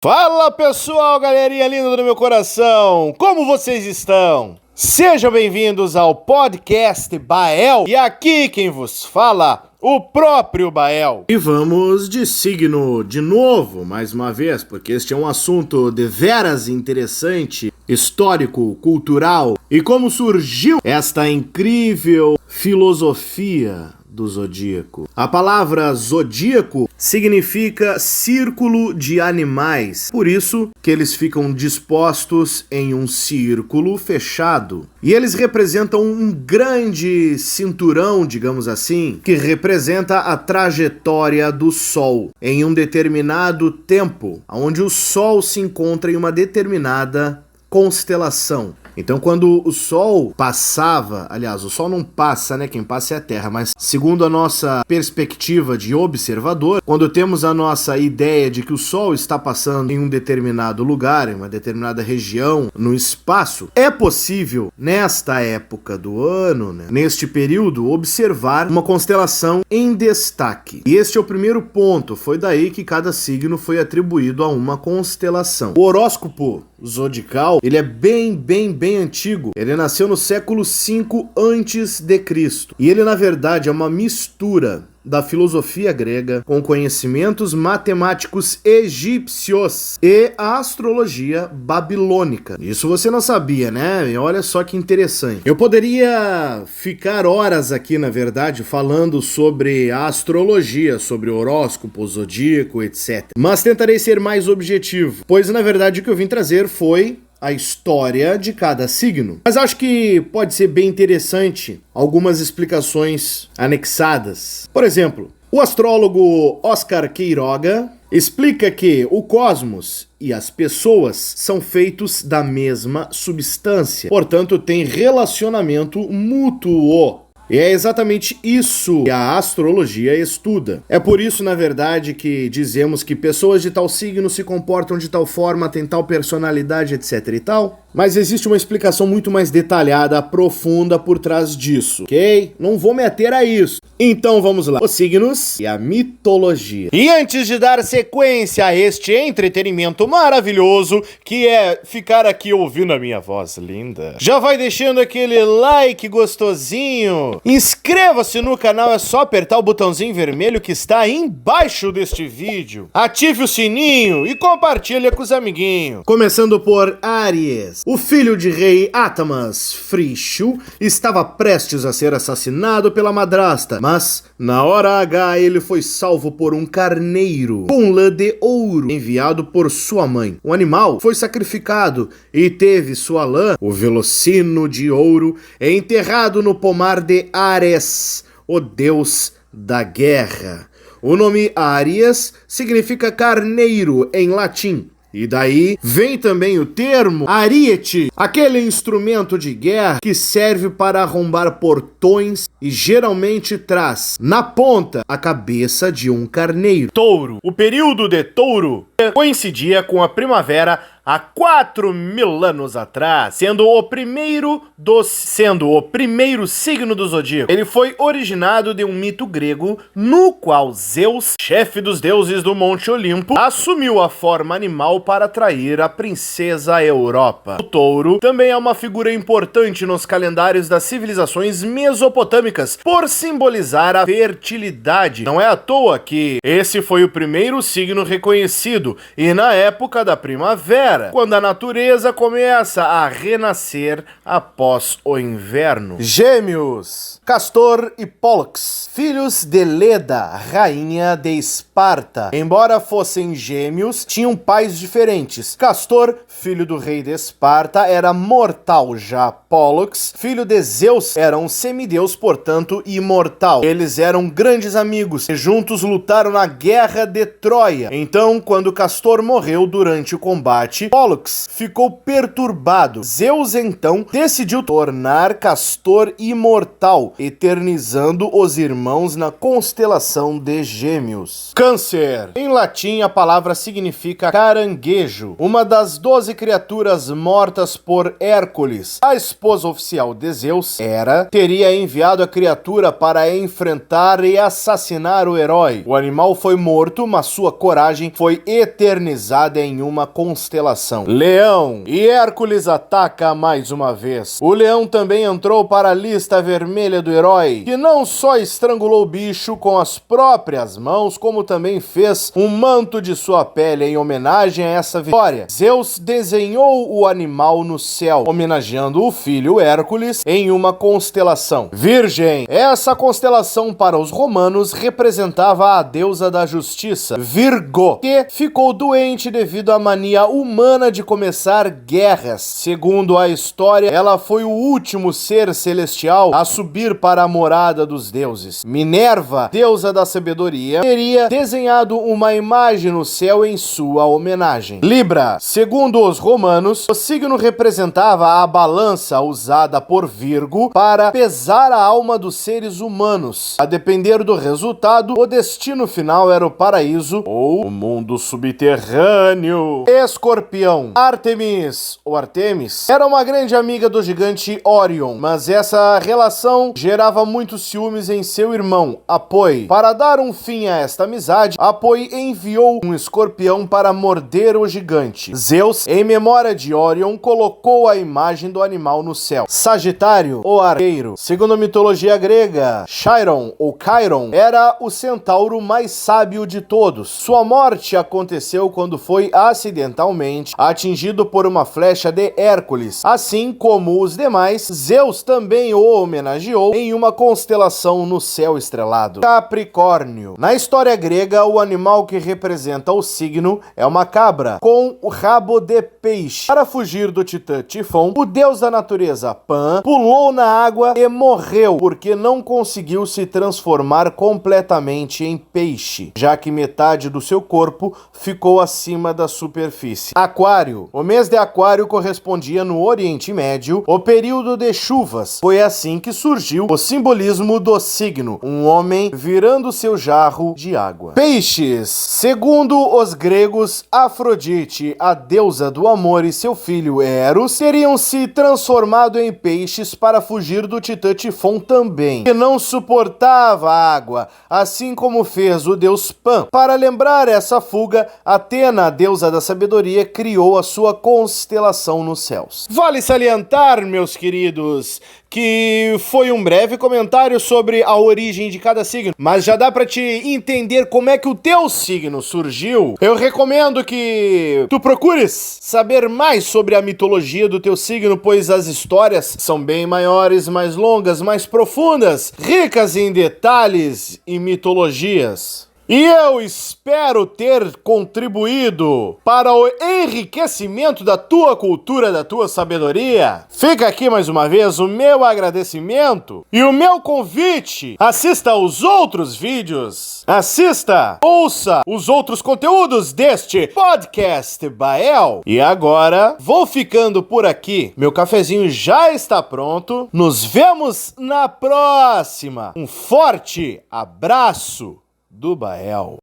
Fala pessoal, galerinha linda do meu coração, como vocês estão? Sejam bem-vindos ao podcast Bael, e aqui quem vos fala, o próprio Bael. E vamos de signo de novo, mais uma vez, porque este é um assunto deveras interessante, histórico, cultural, e como surgiu esta incrível filosofia do zodíaco. A palavra zodíaco significa círculo de animais, por isso que eles ficam dispostos em um círculo fechado. E eles representam um grande cinturão, digamos assim, que representa a trajetória do Sol em um determinado tempo, onde o Sol se encontra em uma determinada constelação. Então, quando o Sol passava, aliás, o Sol não passa, né? Quem passa é a Terra, mas segundo a nossa perspectiva de observador, quando temos a nossa ideia de que o Sol está passando em um determinado lugar, em uma determinada região, no espaço, é possível, nesta época do ano, né, neste período, observar uma constelação em destaque. E este é o primeiro ponto, foi daí que cada signo foi atribuído a uma constelação. O horóscopo zodiacal, ele é bem antigo. Ele nasceu no século V a.C. E ele, na verdade, é uma mistura da filosofia grega com conhecimentos matemáticos egípcios e a astrologia babilônica. Isso você não sabia, né? E olha só que interessante. Eu poderia ficar horas aqui, na verdade, falando sobre a astrologia, sobre o horóscopo, o zodíaco, etc. Mas tentarei ser mais objetivo, pois, na verdade, o que eu vim trazer foi a história de cada signo. Mas acho que pode ser bem interessante algumas explicações anexadas. Por exemplo, o astrólogo Oscar Queiroga explica que o cosmos e as pessoas são feitos da mesma substância, portanto tem relacionamento mútuo. E é exatamente isso que a astrologia estuda. É por isso, na verdade, que dizemos que pessoas de tal signo se comportam de tal forma, têm tal personalidade, etc e tal. Mas existe uma explicação muito mais detalhada, profunda por trás disso, ok? Não vou meter a isso. Então vamos lá. Os signos e a mitologia. E antes de dar sequência a este entretenimento maravilhoso, que é ficar aqui ouvindo a minha voz linda, já vai deixando aquele like gostosinho. Inscreva-se no canal, é só apertar o botãozinho vermelho que está aí embaixo deste vídeo. Ative o sininho e compartilha com os amiguinhos. Começando por Áries. O filho de rei Atamas Fricho estava prestes a ser assassinado pela madrasta, mas na hora H ele foi salvo por um carneiro com lã de ouro enviado por sua mãe. O animal foi sacrificado e teve sua lã, o velocino de ouro, enterrado no pomar de Ares, o deus da guerra. O nome Áries significa carneiro em latim. E daí vem também o termo ariete, aquele instrumento de guerra que serve para arrombar portões e geralmente traz na ponta a cabeça de um carneiro. Touro. O período de Touro coincidia com a primavera há 4.000 anos atrás, sendo o primeiro signo do zodíaco. Ele foi originado de um mito grego no qual Zeus, chefe dos deuses do Monte Olimpo, assumiu a forma animal para atrair a princesa Europa. O touro também é uma figura importante nos calendários das civilizações mesopotâmicas por simbolizar a fertilidade. Não é à toa que esse foi o primeiro signo reconhecido e na época da primavera, quando a natureza começa a renascer após o inverno. Gêmeos. Castor e Pólux, filhos de Leda, rainha de Esparta. Embora fossem gêmeos, tinham pais diferentes. Castor, filho do rei de Esparta, era mortal, já Pólux, filho de Zeus, era um semideus, portanto imortal. Eles eram grandes amigos e juntos lutaram na guerra de Troia. Então, quando Castor morreu durante o combate, Pólux ficou perturbado. Zeus então decidiu tornar Castor imortal, eternizando os irmãos na constelação de Gêmeos. Câncer. Em latim, a palavra significa caranguejo, uma das 12 criaturas mortas por Hércules. A esposa oficial de Zeus, Hera, teria enviado criatura para enfrentar e assassinar o herói. O animal foi morto, mas sua coragem foi eternizada em uma constelação. Leão. E Hércules ataca mais uma vez. O leão também entrou para a lista vermelha do herói, que não só estrangulou o bicho com as próprias mãos, como também fez um manto de sua pele em homenagem a essa vitória. Zeus desenhou o animal no céu, homenageando o filho Hércules em uma constelação. Virgem. Essa constelação para os romanos representava a deusa da justiça, Virgo, que ficou doente devido à mania humana de começar guerras. Segundo a história, ela foi o último ser celestial a subir para a morada dos deuses. Minerva, deusa da sabedoria, teria desenhado uma imagem no céu em sua homenagem. Libra. Segundo os romanos, o signo representava a balança usada por Virgo para pesar a alma dos seres humanos. A depender do resultado, o destino final era o paraíso ou o mundo subterrâneo. Escorpião. Ártemis, ou Artemis, era uma grande amiga do gigante Órion, mas essa relação gerava muitos ciúmes em seu irmão, Apoi. Para dar um fim a esta amizade, Apoi enviou um escorpião para morder o gigante. Zeus, em memória de Órion, colocou a imagem do animal no céu. Sagitário, o arqueiro. Segundo a mitologia grega, Chiron, ou Chiron, era o centauro mais sábio de todos. Sua morte aconteceu quando foi acidentalmente atingido por uma flecha de Hércules. Assim como os demais, Zeus também o homenageou em uma constelação no céu estrelado. Capricórnio. Na história grega, o animal que representa o signo é uma cabra com o rabo de peixe. Para fugir do titã Tifon, o deus da natureza Pan pulou na água e morreu porque não conseguiu se transformar completamente em peixe, já que metade do seu corpo ficou acima da superfície. Aquário. O mês de Aquário correspondia no Oriente Médio o período de chuvas. Foi assim que surgiu o simbolismo do signo, um homem virando seu jarro de água. Peixes. Segundo os gregos, Afrodite, a deusa do amor, e seu filho Eros teriam se transformado em peixes para fugir do titã Tifon também, que não suportava a água, assim como fez o deus Pan. Para lembrar essa fuga, Atena, a deusa da sabedoria, criou a sua constelação nos céus. Vale salientar, meus queridos, que foi um breve comentário sobre a origem de cada signo, mas já dá pra te entender como é que o teu signo surgiu. Eu recomendo que tu procures saber mais sobre a mitologia do teu signo, pois as histórias são bem maiores, mais longas, mais profundas, ricas em detalhes e mitologias. E eu espero ter contribuído para o enriquecimento da tua cultura, da tua sabedoria. Fica aqui mais uma vez o meu agradecimento e o meu convite. Assista aos outros vídeos. Ouça os outros conteúdos deste podcast Bael. E agora, vou ficando por aqui. Meu cafezinho já está pronto. Nos vemos na próxima. Um forte abraço do Bael.